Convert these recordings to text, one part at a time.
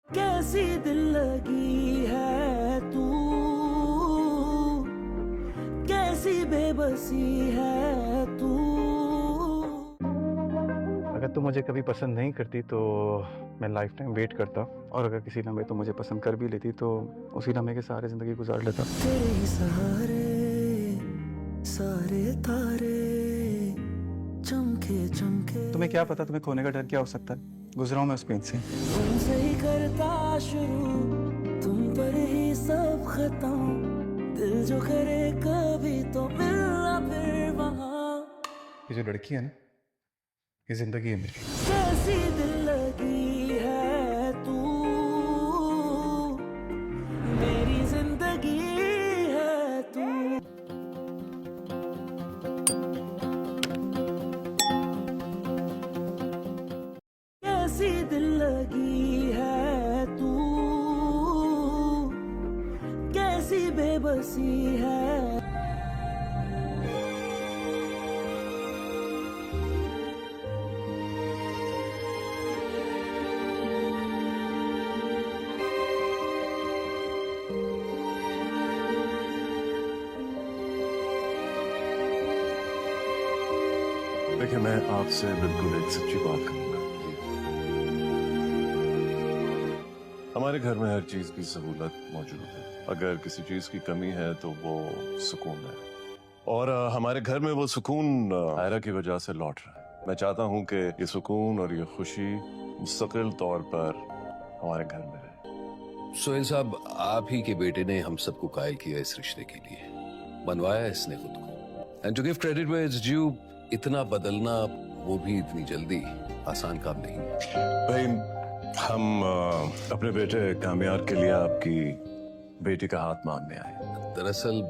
कैसी दिल लगी है तू, कैसी बेबसी है तू। अगर तू मुझे कभी पसंद नहीं करती तो मैं लाइफ टाइम वेट करता, और अगर किसी लम्हे तो मुझे पसंद कर भी लेती तो उसी लम्हे के सारे ज़िंदगी गुजार लेता। तेरे ही सहारे सारे तारे चमके चमके। तुम्हें क्या पता तुम्हें खोने का डर क्या हो सकता है। गुजरा हूं मैं उस पेन से। तुमसे ही करता शुरू, तुम पर ही सब खत्म। दिल जो करे कभी तो मिलना फिर वहाँ। ये जो लड़की है ना, ये जिंदगी है मेरी। कैसी दिल लगी है तू, मेरी जिंदगी है तू। कैसी दिल लगी है तू, कैसी बेबसी है। देखिए, मैं आपसे बिल्कुल एक सच्ची बात करूंगा। हमारे घर में हर चीज की सहूलत मौजूद है। अगर किसी चीज की कमी है तो वो सुकून है, और हमारे घर में वो सुकून आयरा की वजह से लौट रहा है। मैं चाहता हूं कि ये सुकून और ये खुशी मुस्तकिल तौर पर हमारे घर में रहे। सोहेल साहब, आप ही के बेटे ने हम सबको कायल किया इस रिश्ते के लिए, बनवाया इसने खुद को। And to give credit where it's due, इतना बदलना, वो भी इतनी जल्दी, आसान काम नहीं। भाई, हम अपने बेटे कामयार के लिए आपकी बेटी का हाथ मांगने आए। दरअसल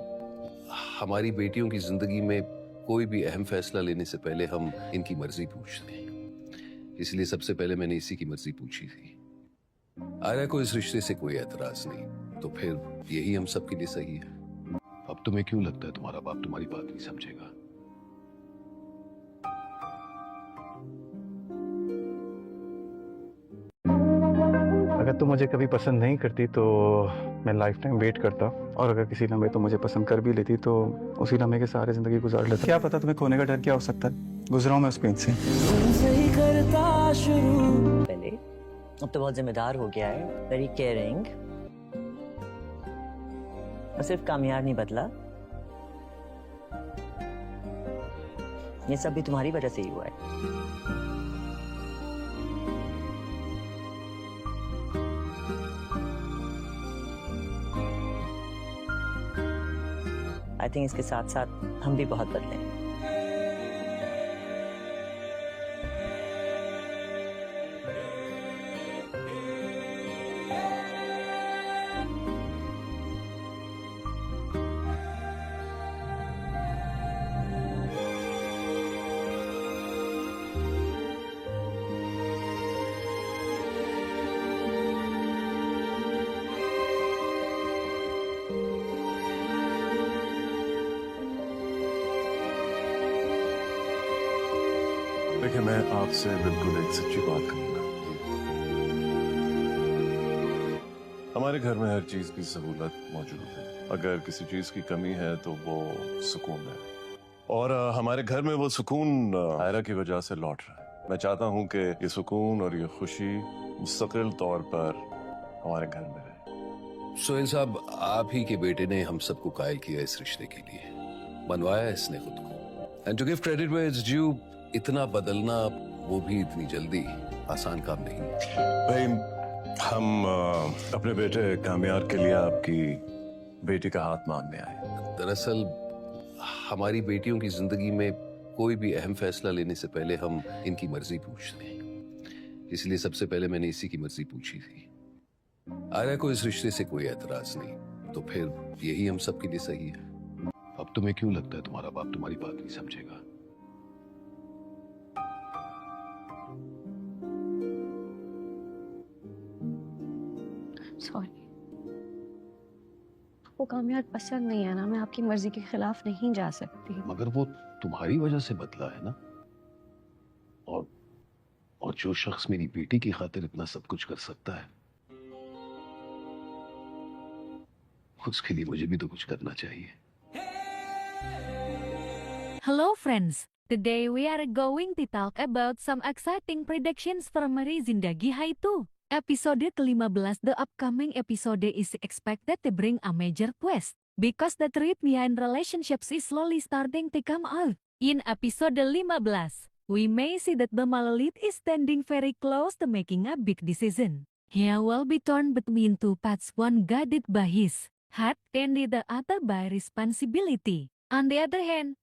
हमारी बेटियों की जिंदगी में कोई भी अहम फैसला लेने से पहले हम इनकी मर्जी पूछते हैं, इसलिए सबसे पहले मैंने इसी की मर्जी पूछी थी। आयरा को इस रिश्ते से कोई एतराज नहीं, तो फिर यही हम सबके लिए सही है। अब तुम्हें क्यों लगता है तुम्हारा बाप तुम्हारी बात नहीं समझेगा? अगर तू मुझे कभी पसंद नहीं करती तो मैं लाइफ टाइम वेट करता, और अगर किसी लम्हे तो मुझे पसंद कर भी लेती तो उसी लम्हे के सारे ज़िंदगी गुजार लेता। क्या पता तुम्हें खोने का डर क्या हो सकता है। गुजरा हूं मैं उस पेन से। तुमसे ही करता शुरू। पहले, अब तो बहुत जिम्मेदार हो गया है, वेरी केयरिंग। और सिर्फ कामयाब नहीं बदला, ये सब भी तुम्हारी वजह से ही हुआ है। आई थिंक इसके साथ साथ हम भी बहुत बदले हैं। देखिए, मैं आपसे बिल्कुल एक सच्ची बात करूंगा। हमारे घर में हर चीज की सहूलत मौजूद है। अगर किसी चीज की कमी है तो वो सुकून है, और हमारे घर में वो सुकून आयरा की वजह से लौट रहा है। मैं चाहता हूं कि ये सुकून और ये खुशी मुस्तकिल तौर पर हमारे घर में रहे। सोहेल साहब, आप ही के बेटे ने हम सबको कायल किया इस रिश्ते के लिए, बनवाया इसने खुद को। And to give credit where it's due, इतना बदलना, वो भी इतनी जल्दी, आसान काम नहीं। भाई, हम अपने बेटे कामयार के लिए आपकी बेटी का हाथ मांगने आए। दरअसल हमारी बेटियों की जिंदगी में कोई भी अहम फैसला लेने से पहले हम इनकी मर्जी पूछते हैं, इसलिए सबसे पहले मैंने इसी की मर्जी पूछी थी। आयरा को इस रिश्ते से कोई एतराज नहीं, तो फिर यही हम सबके लिए सही है। अब तुम्हें क्यों लगता है तुम्हारा बाप तुम्हारी बात नहीं समझेगा? सॉरी, वो कामयाब पसंद नहीं है ना, मैं आपकी मर्जी के खिलाफ नहीं जा सकती। मगर वो तुम्हारी वजह से बदला है ना, और जो शख्स मेरी बेटी की खातिर इतना सब कुछ कर सकता है, उसके लिए मुझे भी तो कुछ करना चाहिए। Hello friends, today we are going to talk about some exciting predictions for Mary Zindagi Hai 2. Episode ke-15, the upcoming episode is expected to bring a major twist, because the truth behind relationships is slowly starting to come out. In episode 15, we may see that the Malalit is standing very close to making a big decision. He will be torn between two paths, one guided by his heart and the other by responsibility. On the other hand,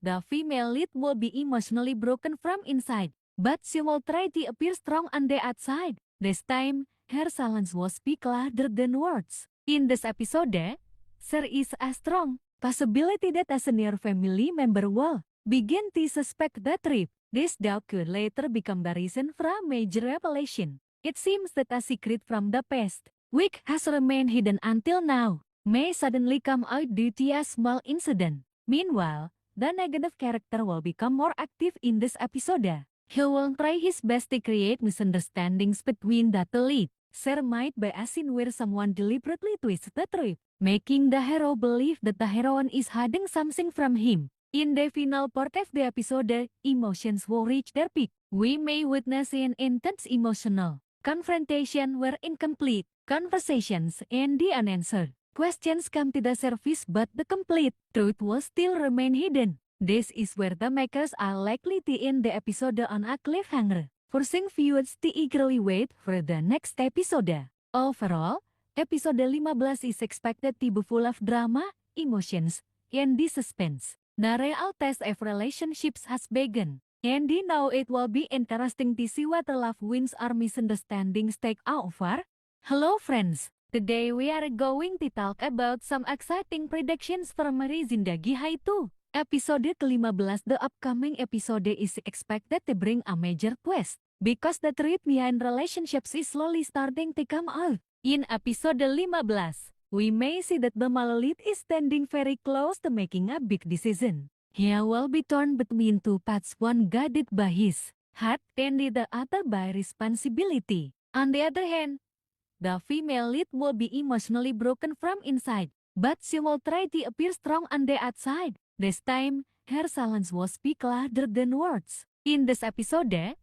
the female lead will be emotionally broken from inside, but she will try to appear strong on the outside. This time, her silence will speak louder than words. In this episode, there is a strong possibility that a senior family member will begin to suspect the truth. This doubt could later become the reason for a major revelation. It seems that a secret from the past, which has remained hidden until now, may suddenly come out due to a small incident. Meanwhile, the negative character will become more active in this episode. He will try his best to create misunderstandings between the two leads. There might be a scene where someone deliberately twists the truth, making the hero believe that the heroine is hiding something from him. In the final part of the episode, emotions will reach their peak. We may witness an intense emotional confrontation where incomplete conversations and the unanswered questions come to the surface, but the complete truth will still remain hidden. This is where the makers are likely to end the episode on a cliffhanger, forcing viewers to eagerly wait for the next episode. Overall, episode 15 is expected to be full of drama, emotions, and the suspense. The real test of relationships has begun, and now it will be interesting to see what love wins or misunderstandings take over. Hello friends! Today we are going to talk about some exciting predictions for Mary Zindagi Hai 2. Episode ke-15, the upcoming episode is expected to bring a major twist, because the truth behind relationships is slowly starting to come out. In episode 15, we may see that the Malalit is standing very close to making a big decision. He will be torn between two paths, one guided by his heart and the other by responsibility. On the other hand, the female lead will be emotionally broken from inside, but she will try to appear strong on the outside. This time, her silence will speak louder than words. In this episode, there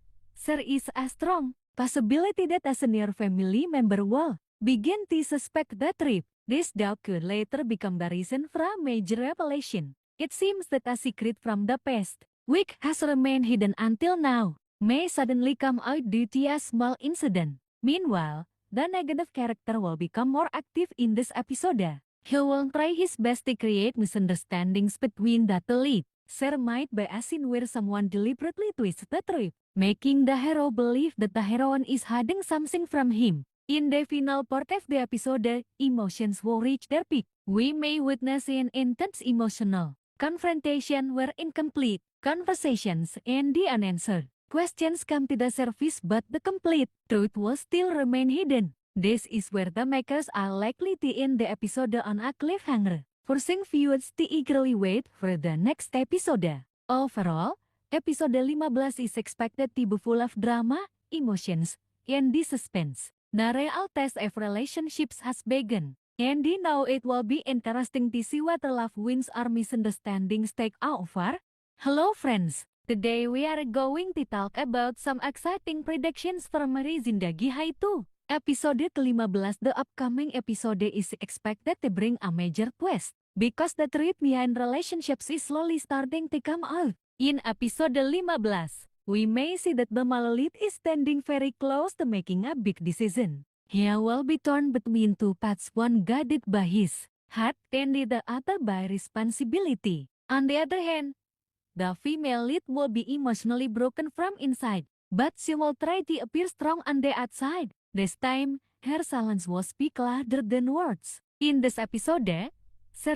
is a strong possibility that a senior family member will begin to suspect the truth. This doubt could later become the reason for a major revelation. It seems that a secret from the past, which has remained hidden until now, may suddenly come out due to a small incident. Meanwhile, the negative character will become more active in this episode. He will try his best to create misunderstandings between the two leads. There might be a scene where someone deliberately twists the truth, making the hero believe that the heroine is hiding something from him. In the final part of the episode, emotions will reach their peak. We may witness an intense emotional confrontation where incomplete conversations and the unanswered questions come to the surface, but the complete truth will still remain hidden. This is where the makers are likely to end the episode on a cliffhanger, forcing viewers to eagerly wait for the next episode. Overall, episode 15 is expected to be full of drama, emotions, and the suspense. The real test of relationships has begun, and now it will be interesting to see what love wins or misunderstandings take over. Hello friends! Today we are going to talk about some exciting predictions for Mary Zindagi Hai 2. Episode ke-15, the upcoming episode is expected to bring a major twist, because the truth behind relationships is slowly starting to come out. In episode 15, we may see that the Malalit is standing very close to making a big decision. He will be torn between two paths, one guided by his heart and the other by responsibility. On the other hand, the female lead will be emotionally broken from inside, but she will try to appear strong on the outside. This time, her silence will speak louder than words. In this episode, there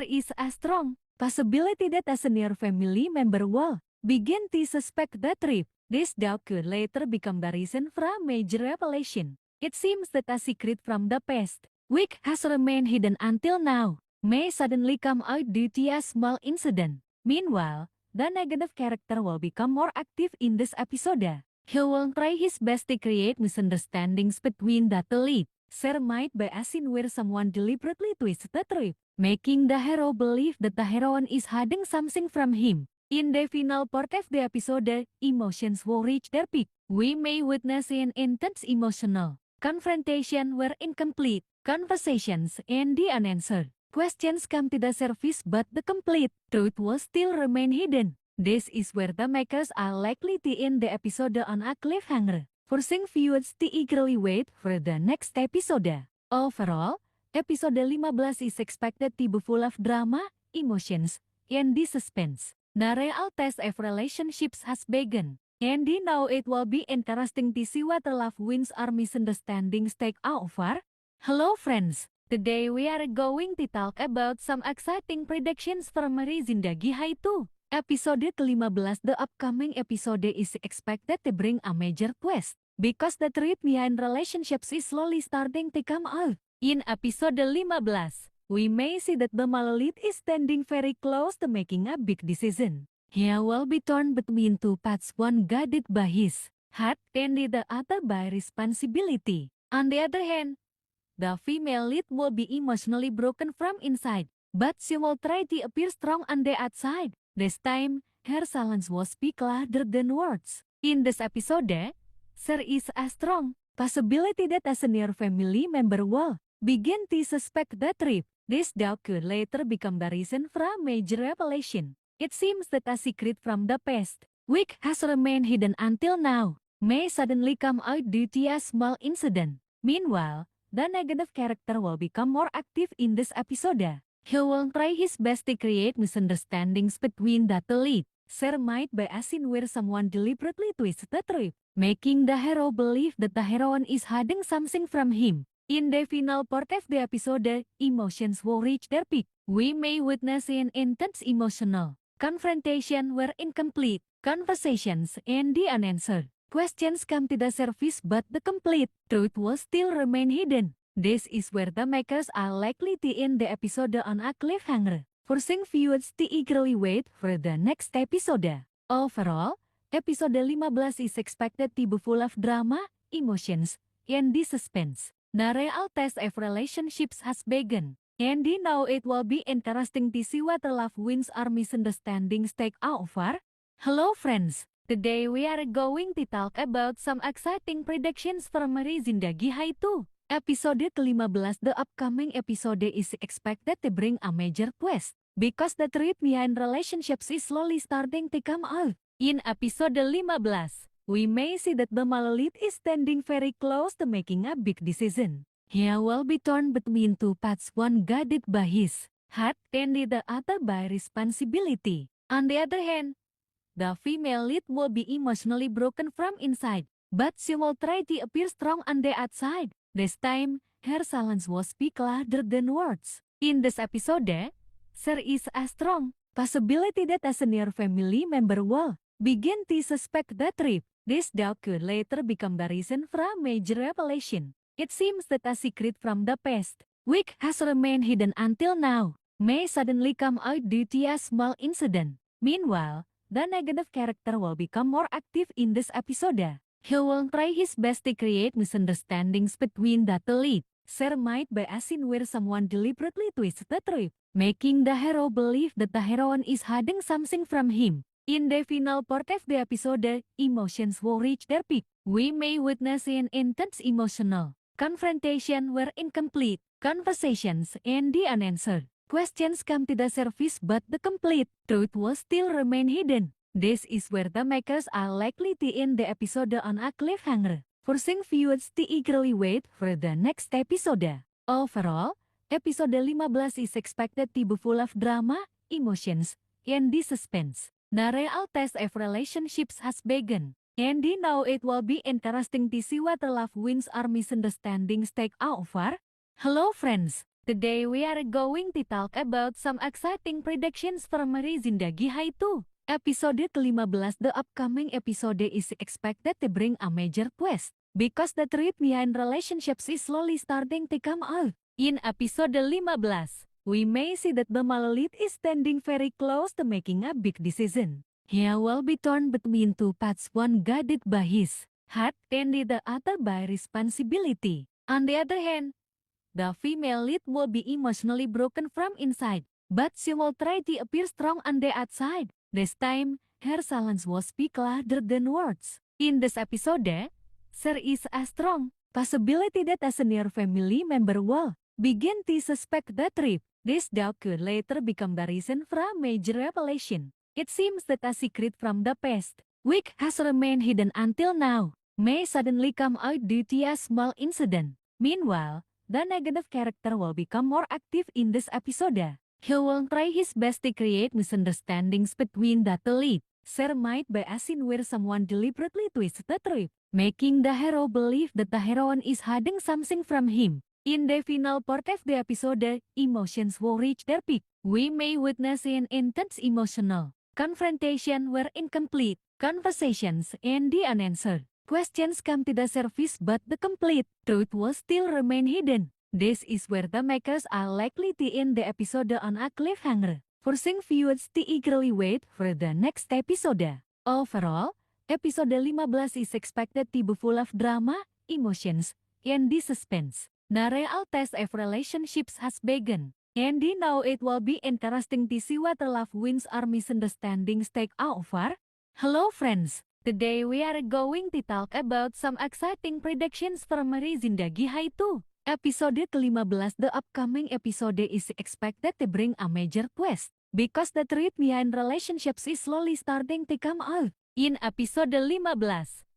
is a strong possibility that a senior family member will begin to suspect the truth. This doubt could later become the reason for a major revelation. It seems that a secret from the past, which has remained hidden until now, may suddenly come out due to a small incident. Meanwhile, the negative character will become more active in this episode. He will try his best to create misunderstandings between the two leads. Share might by a scene where someone deliberately twists the truth, making the hero believe that the heroine is hiding something from him. In the final part of the episode, emotions will reach their peak. We may witness an intense emotional confrontation where incomplete conversations and the unanswered questions come to the surface, but the complete truth will still remain hidden. This is where the makers are likely to end the episode on a cliffhanger, forcing viewers to eagerly wait for the next episode. Overall, episode 15 is expected to be full of drama, emotions, and the suspense. The real test of relationships has begun, and now it will be interesting to see what love wins or misunderstandings take over. Hello friends, today we are going to talk about some exciting predictions from Meri Zindagi Hai 2. Episode ke-15, the upcoming episode is expected to bring a major twist, because the truth behind relationships is slowly starting to come out. In episode 15, we may see that the Malalit is standing very close to making a big decision. He will be torn between two paths, one guided by his heart and the other by responsibility. On the other hand, the female lead will be emotionally broken from inside, but she will try to appear strong on the outside. This time, her silence will speak louder than words. In this episode, there is a strong possibility that a senior family member will begin to suspect the truth. This doubt could later become the reason for a major revelation. It seems that a secret from the past, which has remained hidden until now, may suddenly come out due to a small incident. Meanwhile, the negative character will become more active in this episode. He will try his best to create misunderstandings between the two lead. There might be a scene where someone deliberately twists the truth, making the hero believe that the heroine is hiding something from him. In the final part of the episode, emotions will reach their peak. We may witness an intense emotional confrontation where incomplete conversations and the unanswered questions come to the surface, but the complete truth will still remain hidden. This is where the makers are likely to end the episode on a cliffhanger, forcing viewers to eagerly wait for the next episode. Overall, episode 15 is expected to be full of drama, emotions, and the suspense. The real test of relationships has begun, and now it will be interesting to see what love wins or misunderstandings take over. Hello friends, today we are going to talk about some exciting predictions from Meri Zindagi Hai 2. Episode ke-15, the upcoming episode is expected to bring a major twist, because the truth behind relationships is slowly starting to come out. In episode 15, we may see that the Malalit is standing very close to making a big decision. He will be torn between two paths, one guided by his heart and the other by responsibility. On the other hand, the female lead will be emotionally broken from inside, but she will try to appear strong on the outside. This time, her silence will speak louder than words. In this episode, there is a strong possibility that a senior family member will begin to suspect the truth. This doubt could later become the reason for a major revelation. It seems that a secret from the past, which has remained hidden until now, may suddenly come out due to a small incident. Meanwhile, the negative character will become more active in this episode. He will try his best to create misunderstandings between the two lead. There might be a scene where someone deliberately twists the truth, making the hero believe that the heroine is hiding something from him. In the final part of the episode, emotions will reach their peak. We may witness an intense emotional confrontation where incomplete conversations and the unanswered questions come to the surface, but the complete truth will still remain hidden. This is where the makers are likely to end the episode on a cliffhanger, forcing viewers to eagerly wait for the next episode. Overall, episode 15 is expected to be full of drama, emotions, and the suspense. The real test of relationships has begun, and now it will be interesting to see what love wins or misunderstandings take over. Hello friends, today we are going to talk about some exciting predictions from Meri Zindagi Hai 2. Episode ke-15, the upcoming episode is expected to bring a major twist, because the truth behind relationships is slowly starting to come out. In episode 15, we may see that the Malalit is standing very close to making a big decision. He will be torn between two paths, one guided by his heart and the other by responsibility. On the other hand, the female lead will be emotionally broken from inside, but she will try to appear strong on the outside. This time, her silence will speak louder than words. In this episode, there is a strong possibility that a senior family member will begin to suspect the truth. This doubt could later become the reason for a major revelation. It seems that a secret from the past, which has remained hidden until now, may suddenly come out due to a small incident. Meanwhile, the negative character will become more active in this episode. He will try his best to create misunderstandings between the two leads. There might be a scene where someone deliberately twists the truth, making the hero believe that the heroine is hiding something from him. In the final part of the episode, emotions will reach their peak. We may witness an intense emotional confrontation where incomplete conversations and the unanswered questions come to the surface, but the complete truth will still remain hidden. This is where the makers are likely to end the episode on a cliffhanger, forcing viewers to eagerly wait for the next episode. Overall, episode 15 is expected to be full of drama, emotions, and the suspense. The real test of relationships has begun, and now it will be interesting to see what love wins or misunderstandings take over. Hello friends, today we are going to talk about some exciting predictions for Meri Zindagi Hai 2. Episode ke-15, the upcoming episode is expected to bring a major twist, because the truth behind relationships is slowly starting to come out. In episode 15,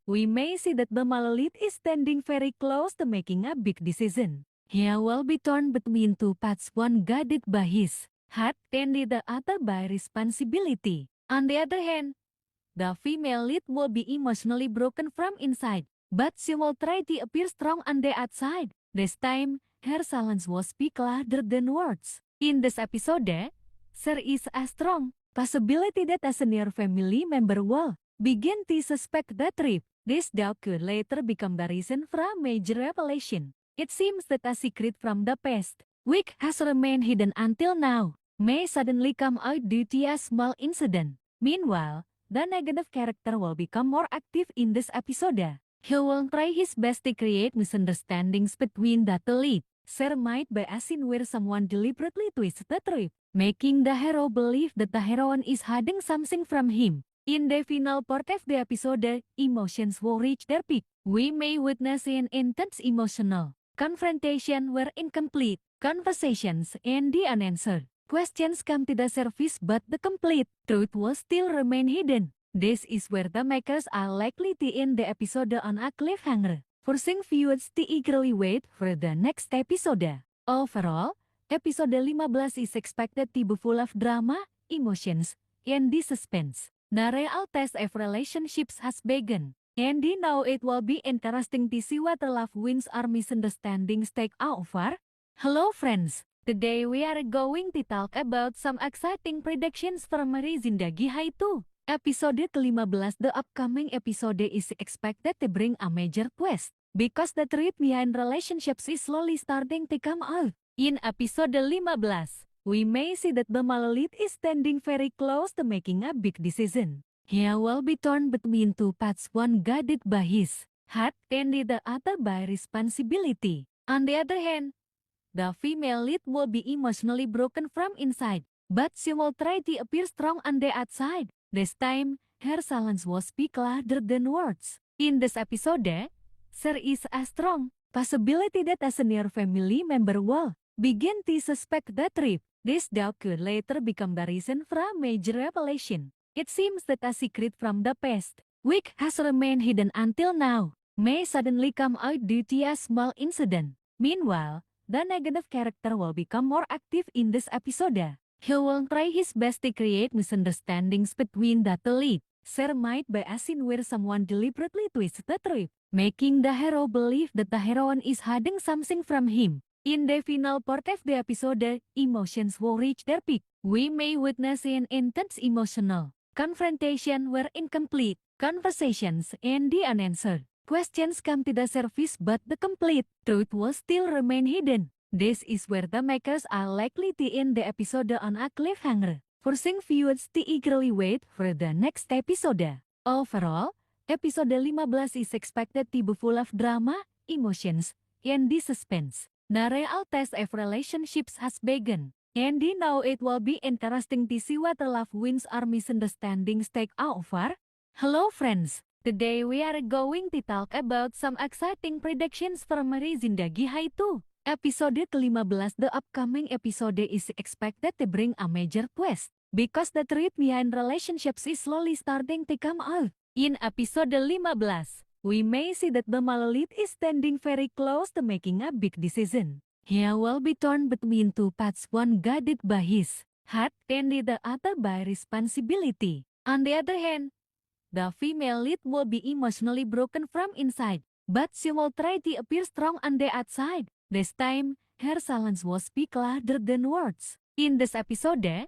we may see that the male lead is standing very close to making a big decision. He will be torn between two paths, one guided by his heart and the other by responsibility. On the other hand, the female lead will be emotionally broken from inside, but she will try to appear strong on the outside. This time, her silence will speak louder than words. In this episode, there is a strong possibility that a senior family member will begin to suspect the truth. This doubt could later become the reason for a major revelation. It seems that a secret from the past, which has remained hidden until now, may suddenly come out due to a small incident. Meanwhile, the negative character will become more active in this episode. He will try his best to create misunderstandings between the two leads. There might be a scene where someone deliberately twists the truth, making the hero believe that the heroine is hiding something from him. In the final part of the episode, emotions will reach their peak. We may witness an intense emotional confrontation where incomplete conversations and the unanswered questions come to the surface, but the complete truth will still remain hidden. This is where the makers are likely to end the episode on a cliffhanger, forcing viewers to eagerly wait for the next episode. Overall, episode 15 is expected to be full of drama, emotions, and the suspense. The real test of relationships has begun, and now it will be interesting to see what love wins or misunderstandings take over. Hello friends, today we are going to talk about some exciting predictions for Meri Zindagi Hai 2. Episode ke-15, the upcoming episode is expected to bring a major twist, because the truth behind relationships is slowly starting to come out. In episode 15, we may see that the male lead is standing very close to making a big decision. He will be torn between two paths, one guided by his heart and the other by responsibility. On the other hand, the female lead will be emotionally broken from inside, but she will try to appear strong on the outside. This time, her silence will speak louder than words. In this episode, there is a strong possibility that a senior family member will begin to suspect the truth. This doubt could later become the reason for a major revelation. It seems that a secret from the past, which has remained hidden until now, may suddenly come out due to a small incident. Meanwhile, the negative character will become more active in this episode. He will try his best to create misunderstandings between the two leads. There might be a scene where someone deliberately twists the truth, making the hero believe that the heroine is hiding something from him. In the final part of the episode, emotions will reach their peak. We may witness an intense emotional confrontation where incomplete conversations and the unanswered questions come to the surface, but the complete truth will still remain hidden. This is where the makers are likely to end the episode on a cliffhanger, forcing viewers to eagerly wait for the next episode. Overall, episode 15 is expected to be full of drama, emotions, and the suspense. The real test of relationships has begun. And now it will be interesting to see what love wins or misunderstandings take over. Hello friends, today we are going to talk about some exciting predictions from Zindagi Hai 2. Episode ke-15, the upcoming episode is expected to bring a major twist, because the truth behind relationships is slowly starting to come out. In episode 15, we may see that the Malalit is standing very close to making a big decision. He will be torn between two paths, one guided by his heart and the other by responsibility. On the other hand, the female lead will be emotionally broken from inside, but she will try to appear strong on the outside. This time, her silence will speak louder than words. In this episode, there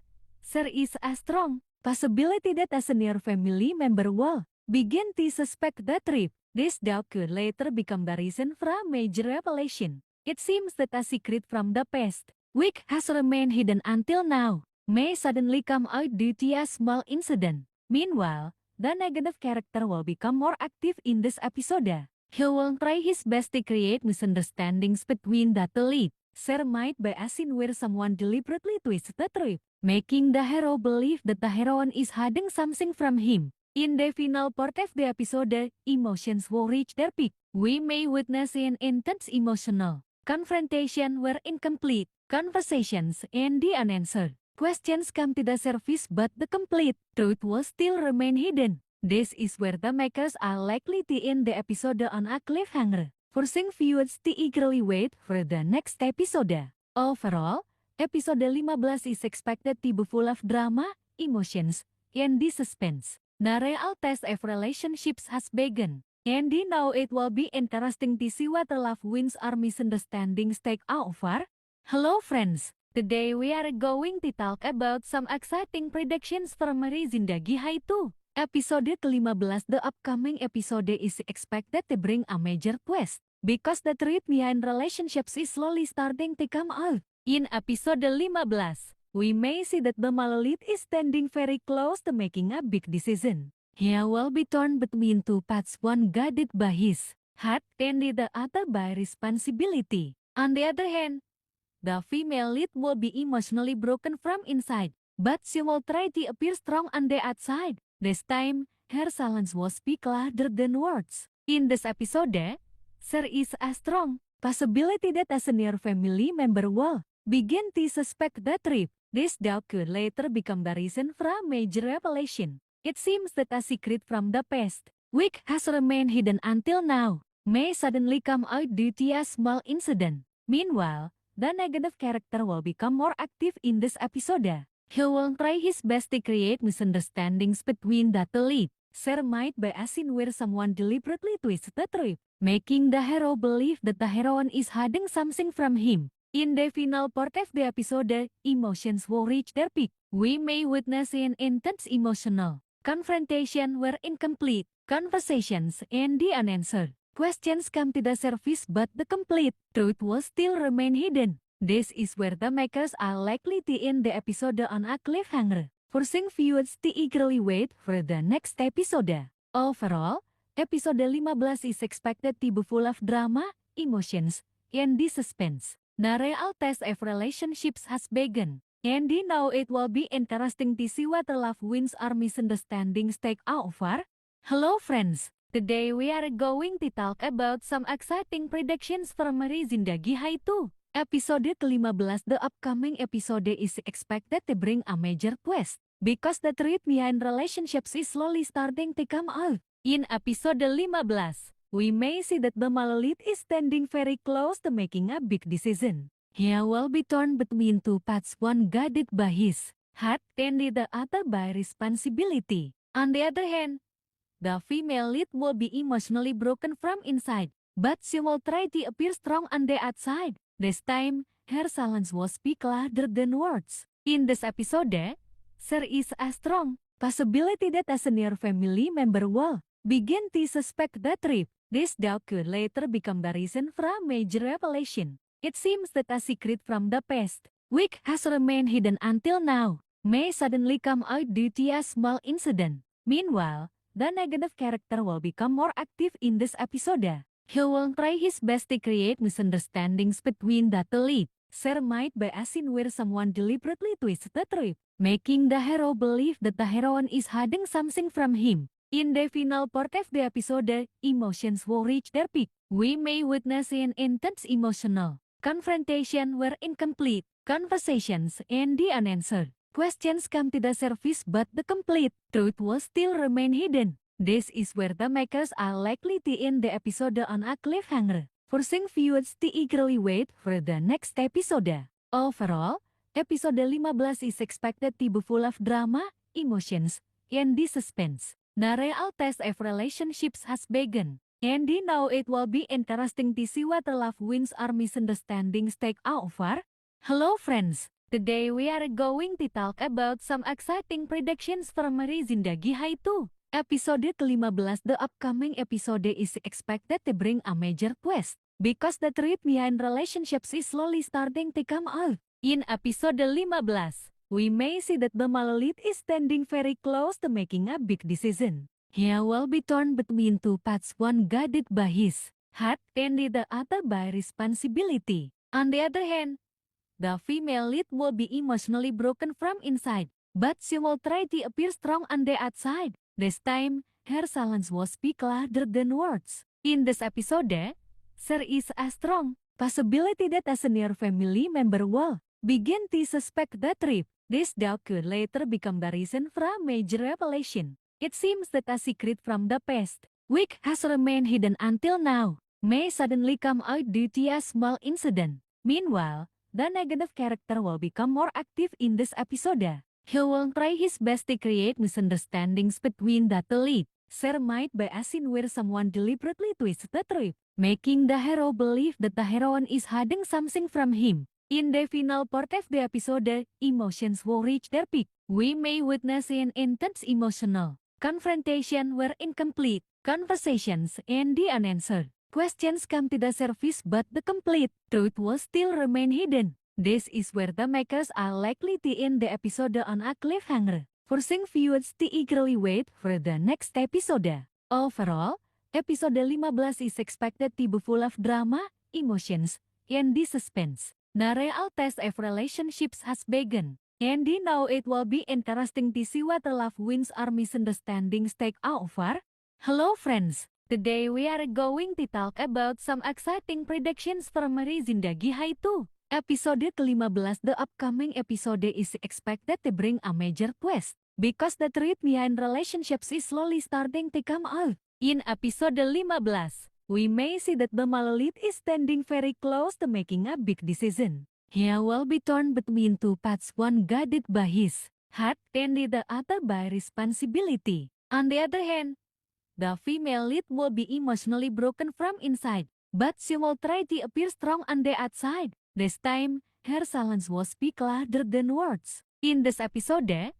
is a strong possibility that a senior family member will begin to suspect the truth. This doubt could later become the reason for a major revelation. It seems that a secret from the past, which has remained hidden until now, may suddenly come out due to a small incident. Meanwhile, the negative character will become more active in this episode. He will try his best to create misunderstandings between the two lead. There might be a scene where someone deliberately twists the truth, making the hero believe that the heroine is hiding something from him. In the final part of the episode, emotions will reach their peak. We may witness an intense emotional confrontation where incomplete conversations and the unanswered questions come to the surface, but the complete truth will still remain hidden. This is where the makers are likely to end the episode on a cliffhanger, forcing viewers to eagerly wait for the next episode. Overall, episode 15 is expected to be full of drama, emotions, and the suspense. The real test of relationships has begun, and now it will be interesting to see what love wins or misunderstandings take over. Hello friends, today we are going to talk about some exciting predictions from Zindagi Hai 2. Episode ke-15, the upcoming episode is expected to bring a major twist, because the truth behind relationships is slowly starting to come out. In episode 15, we may see that the Malalit is standing very close to making a big decision. He will be torn between two paths, one guided by his heart and the other by responsibility. On the other hand, the female lead will be emotionally broken from inside, but she will try to appear strong on the outside. This time, her silence will speak louder than words. In this episode, there is a strong possibility that a senior family member will begin to suspect the truth. This doubt could later become the reason for a major revelation. It seems that a secret from the past, which has remained hidden until now, may suddenly come out due to a small incident. Meanwhile, the negative character will become more active in this episode. He will try his best to create misunderstandings between the two lead. There might be a scene where someone deliberately twists the truth, making the hero believe that the heroine is hiding something from him. In the final part of the episode, emotions will reach their peak. We may witness an intense emotional confrontation where incomplete conversations and the unanswered questions come to the surface, but the complete truth will still remain hidden. This is where the makers are likely to end the episode on a cliffhanger, forcing viewers to eagerly wait for the next episode. Overall, episode 15 is expected to be full of drama, emotions, and the suspense. The real test of relationships has begun, and now it will be interesting to see what love wins or misunderstandings take over. Hello friends, today we are going to talk about some exciting predictions from Zindagi Hai 2. Episode ke-15, the upcoming episode is expected to bring a major twist, because the truth behind relationships is slowly starting to come out. In episode 15, we may see that the Malalit is standing very close to making a big decision. He will be torn between two paths, one guided by his heart and the other by responsibility. On the other hand, the female lead will be emotionally broken from inside, but she will try to appear strong on the outside. This time, her silence will speak louder than words. In this episode, there is a strong possibility that a senior family member will begin to suspect the truth. This doubt could later become the reason for a major revelation. It seems that a secret from the past, which has remained hidden until now, may suddenly come out due to a small incident. Meanwhile, the negative character will become more active in this episode. He will try his best to create misunderstandings between the two lead. There might be a scene where someone deliberately twists the truth, making the hero believe that the heroine is hiding something from him. In the final part of the episode, emotions will reach their peak. We may witness an intense emotional confrontation where incomplete conversations and the unanswered questions come to the surface, but the complete truth will still remain hidden. This is where the makers are likely to end the episode on a cliffhanger, forcing viewers to eagerly wait for the next episode. Overall, episode 15 is expected to be full of drama, emotions, and the suspense. The real test of relationships has begun, and now it will be interesting to see what love wins or misunderstandings take over. Hello friends, today we are going to talk about some exciting predictions for Meri Zindagi Hai 2. Episode ke-15, the upcoming episode is expected to bring a major twist, because the truth behind relationships is slowly starting to come out. In episode 15, we may see that the male lead is standing very close to making a big decision. He will be torn between two paths, one guided by his heart and the other by responsibility. On the other hand, the female lead will be emotionally broken from inside, but she will try to appear strong on the outside. This time, her silence will speak louder than words. In this episode, there is a strong possibility that a senior family member will begin to suspect the truth. This doubt could later become the reason for a major revelation. It seems that a secret from the past, which has remained hidden until now, may suddenly come out due to a small incident. Meanwhile, the negative character will become more active in this episode. He will try his best to create misunderstandings between the two lead. There might be a scene where someone deliberately twists the truth, making the hero believe that the heroine is hiding something from him. In the final part of the episode, emotions will reach their peak. We may witness an intense emotional confrontation where incomplete conversations and the unanswered questions come to the surface, but the complete truth will still remain hidden. This is where the makers are likely to end the episode on a cliffhanger, forcing viewers to eagerly wait for the next episode. Overall, episode 15 is expected to be full of drama, emotions, and the suspense. The real test of relationships has begun, and now it will be interesting to see what love wins or misunderstandings take over. Hello friends, today we are going to talk about some exciting predictions for Meri Zindagi Hai 2. Episode ke-15, the upcoming episode is expected to bring a major twist, because the truth behind relationships is slowly starting to come out. In episode 15, we may see that the male lead is standing very close to making a big decision. He will be torn between two paths, one guided by his heart and the other by responsibility. On the other hand, the female lead will be emotionally broken from inside, but she will try to appear strong on the outside. This time, her silence will speak louder than words. In this episode, there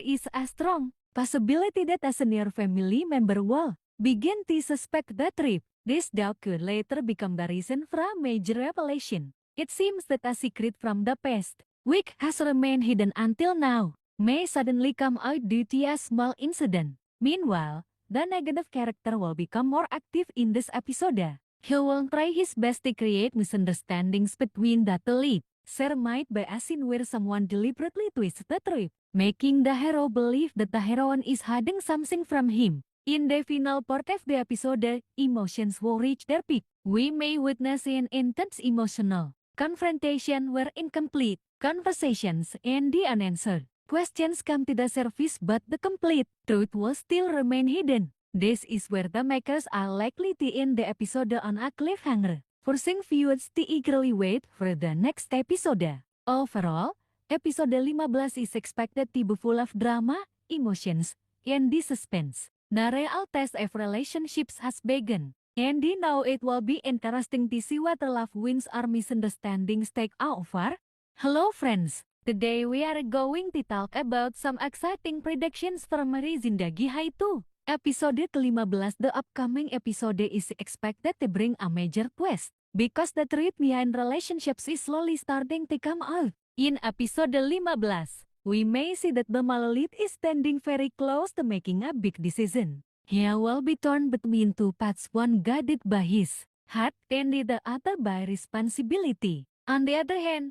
is a strong possibility that a senior family member will begin to suspect the truth. This doubt could later become the reason for a major revelation. It seems that a secret from the past, which has remained hidden until now, may suddenly come out due to a small incident. Meanwhile, the negative character will become more active in this episode. He will try his best to create misunderstandings between the two lead. There might be a scene where someone deliberately twists the truth, making the hero believe that the heroine is hiding something from him. In the final part of the episode, emotions will reach their peak. We may witness an intense emotional confrontation where incomplete conversations and the unanswered questions come to the surface, but the complete truth will still remain hidden. This is where the makers are likely to end the episode on a cliffhanger, forcing viewers to eagerly wait for the next episode. Overall, episode 15 is expected to be full of drama, emotions, and the suspense. The real test of relationships has begun, and now it will be interesting to see what love wins or misunderstandings take over. Hello friends, today we are going to talk about some exciting predictions for Meri Zindagi Hai 2. Episode ke-15, the upcoming episode is expected to bring a major twist, because the truth behind relationships is slowly starting to come out. In episode 15, we may see that the male lead is standing very close to making a big decision. He will be torn between two paths, one guided by his heart and the other by responsibility. On the other hand,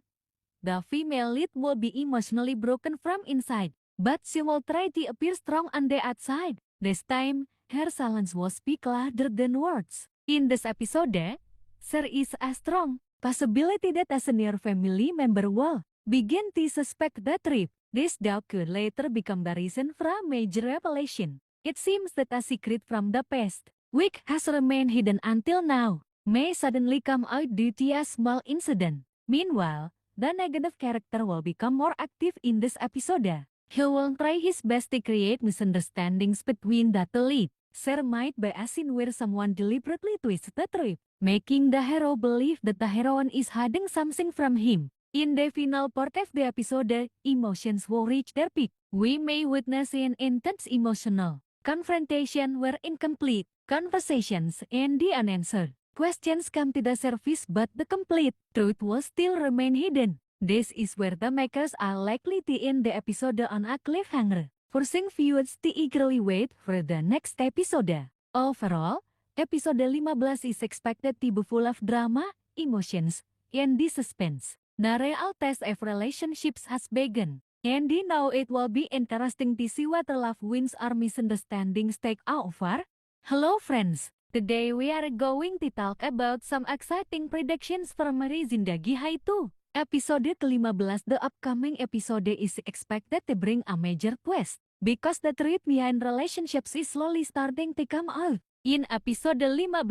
the female lead will be emotionally broken from inside, but she will try to appear strong on the outside. This time, her silence will speak louder than words. In this episode, there is a strong possibility that a senior family member will begin to suspect the truth. This doubt could later become the reason for a major revelation. It seems that a secret from the past, which has remained hidden until now, may suddenly come out due to a small incident. Meanwhile, the negative character will become more active in this episode. He will try his best to create misunderstandings between the two lead. There might be a scene where someone deliberately twists the truth, making the hero believe that the heroine is hiding something from him. In the final part of the episode, emotions will reach their peak. We may witness an intense emotional confrontation where incomplete conversations and the unanswered questions come to the surface, but the complete truth will still remain hidden. This is where the makers are likely to end the episode on a cliffhanger, forcing viewers to eagerly wait for the next episode. Overall, episode 15 is expected to be full of drama, emotions, and the suspense. The real test of relationships has begun, and now it will be interesting to see what love wins or misunderstandings take over. Hello friends, today we are going to talk about some exciting predictions from Zindagi Hai 2. Episode ke-15, the upcoming episode is expected to bring a major twist, because the truth behind relationships is slowly starting to come out. In episode 15,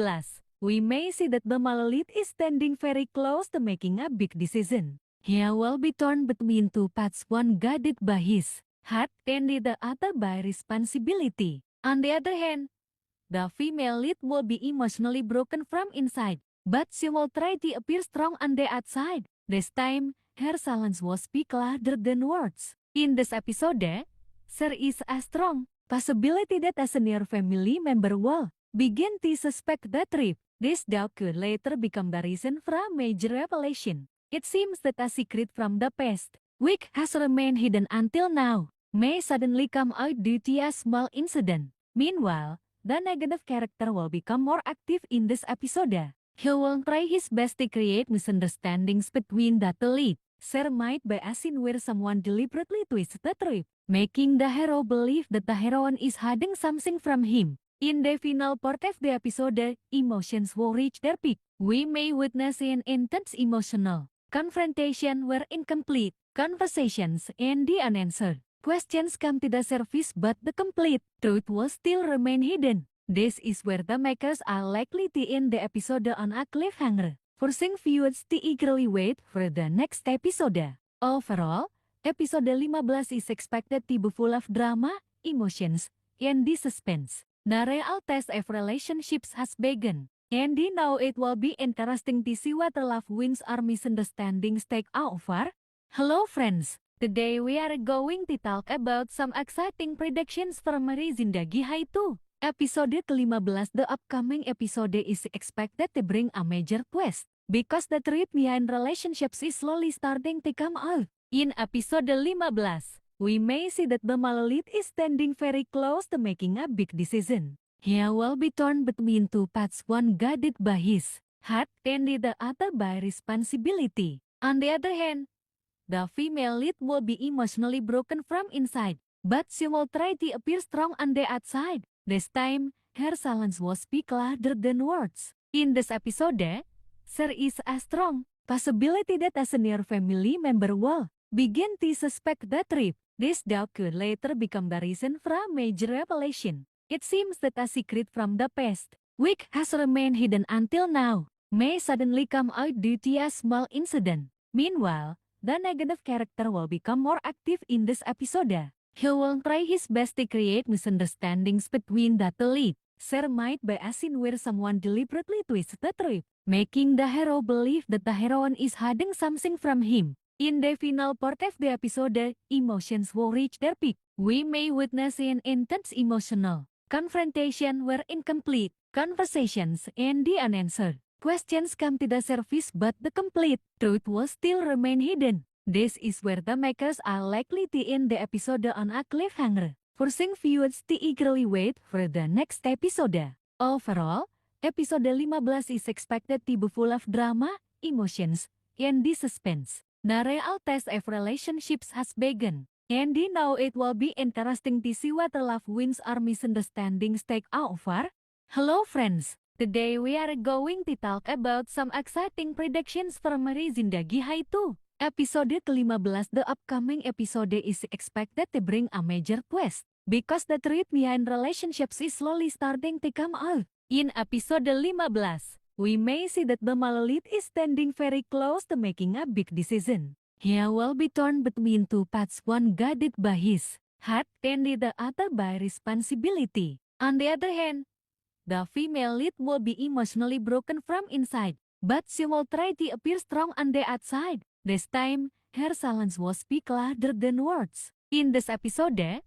we may see that the male lead is standing very close to making a big decision. He will be torn between two paths, one guided by his heart and the other by responsibility. On the other hand, the female lead will be emotionally broken from inside, but she will try to appear strong on the outside. This time, her silence will speak louder than words. In this episode, there is a strong possibility that a senior family member will begin to suspect the truth. This doubt could later become the reason for a major revelation. It seems that a secret from the past, which has remained hidden until now, may suddenly come out due to a small incident. Meanwhile, the negative character will become more active in this episode. He will try his best to create misunderstandings between the two lead. There might be a scene where someone deliberately twists the truth, making the hero believe that the heroine is hiding something from him. In the final part of the episode, emotions will reach their peak. We may witness an intense emotional confrontation where incomplete conversations and the unanswered questions come to the surface, but the complete truth will still remain hidden. This is where the makers are likely to end the episode on a cliffhanger, forcing viewers to eagerly wait for the next episode. Overall, episode 15 is expected to be full of drama, emotions, and the suspense. The real test of relationships has begun, and now it will be interesting to see what love wins or misunderstandings take over. Hello friends, today we are going to talk about some exciting predictions from Zindagi Hai 2. Episode ke-15, the upcoming episode is expected to bring a major twist, because the truth behind relationships is slowly starting to come out. In episode 15, we may see that the male lead is standing very close to making a big decision. He will be torn between two paths, one guided by his heart and the other by responsibility. On the other hand, the female lead will be emotionally broken from inside, but she will try to appear strong on the outside. This time, her silence will speak louder than words. In this episode, there is a strong possibility that a senior family member will begin to suspect the truth. This doubt could later become the reason for a major revelation. It seems that a secret from the past, which has remained hidden until now, may suddenly come out due to a small incident. Meanwhile, the negative character will become more active in this episode. He will try his best to create misunderstandings between the two lead. There might be a scene where someone deliberately twists the truth, making the hero believe that the heroine is hiding something from him. In the final part of the episode, emotions will reach their peak. We may witness an intense emotional confrontation where incomplete conversations and the unanswered questions come to the surface, but the complete truth will still remain hidden. This is where the makers are likely to end the episode on a cliffhanger, forcing viewers to eagerly wait for the next episode. Overall, episode 15 is expected to be full of drama, emotions, and the suspense. The real test of relationships has begun, and now it will be interesting to see what love wins or misunderstandings take over. Hello friends, today we are going to talk about some exciting predictions from Zindagi Hai 2. Episode ke-15, the upcoming episode is expected to bring a major twist, because the truth behind relationships is slowly starting to come out. In episode 15, we may see that the Malalit is standing very close to making a big decision. He will be torn between two paths, one guided by his heart and the other by responsibility. On the other hand, the female lead will be emotionally broken from inside, but she will try to appear strong on the outside. This time, her silence will speak louder than words. In this episode, there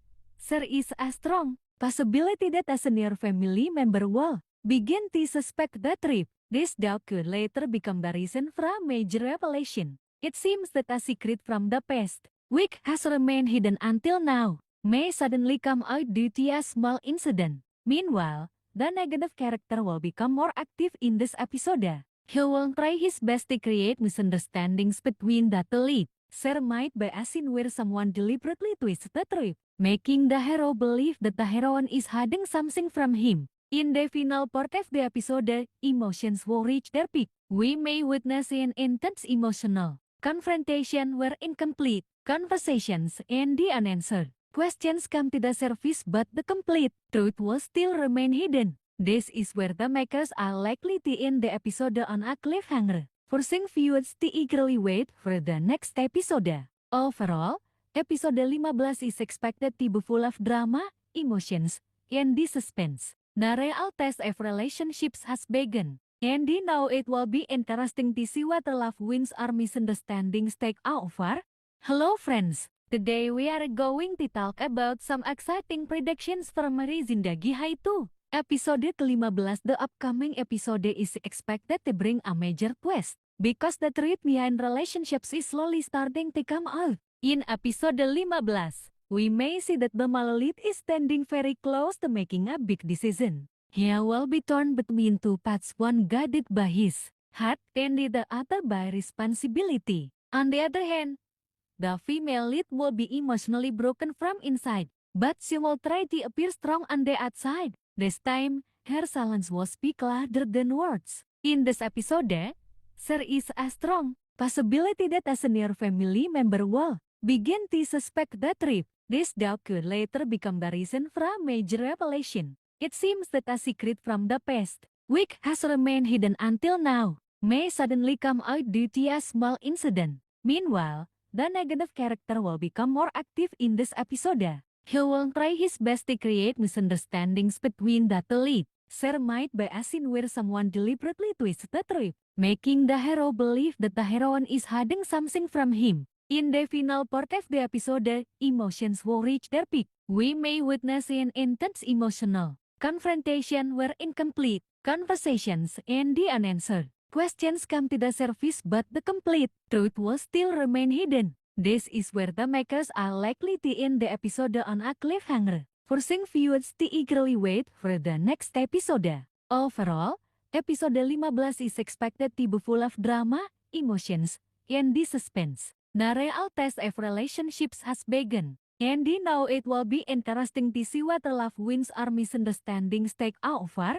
is a strong possibility that a senior family member will begin to suspect the truth. This doubt could later become the reason for a major revelation. It seems that a secret from the past, which has remained hidden until now, may suddenly come out due to a small incident. Meanwhile, the negative character will become more active in this episode. He will try his best to create misunderstandings between the two lead. There might be a scene where someone deliberately twists the truth, making the hero believe that the heroine is hiding something from him. In the final part of the episode, emotions will reach their peak. We may witness an intense emotional confrontation where incomplete conversations and the unanswered questions come to the surface, but the complete truth will still remain hidden. This is where the makers are likely to end the episode on a cliffhanger, forcing viewers to eagerly wait for the next episode. Overall, episode 15 is expected to be full of drama, emotions, and the suspense. The real test of relationships has begun, and now it will be interesting to see what love wins or misunderstandings take over. Hello friends, today we are going to talk about some exciting predictions from Zindagi Hai 2. Episode ke-15, the upcoming episode is expected to bring a major twist, because the truth behind relationships is slowly starting to come out. In episode 15, we may see that the Malalit is standing very close to making a big decision. He will be torn between two paths, one guided by his heart and the other by responsibility. On the other hand, the female lead will be emotionally broken from inside, but she will try to appear strong on the outside. This time, her silence will speak louder than words. In this episode, there is a strong possibility that a senior family member will begin to suspect the truth. This doubt could later become the reason for a major revelation. It seems that a secret from the past, which has remained hidden until now, may suddenly come out due to a small incident. Meanwhile, the negative character will become more active in this episode. He will try his best to create misunderstandings between the two lead. There might be a scene where someone deliberately twists the truth, making the hero believe that the heroine is hiding something from him. In the final part of the episode, emotions will reach their peak. We may witness an intense emotional confrontation where incomplete conversations and the unanswered questions come to the surface, but the complete truth will still remain hidden. This is where the makers are likely to end the episode on a cliffhanger, forcing viewers to eagerly wait for the next episode. Overall, episode 15 is expected to be full of drama, emotions, and the suspense. The real test of relationships has begun, and now it will be interesting to see what love wins or misunderstandings take over.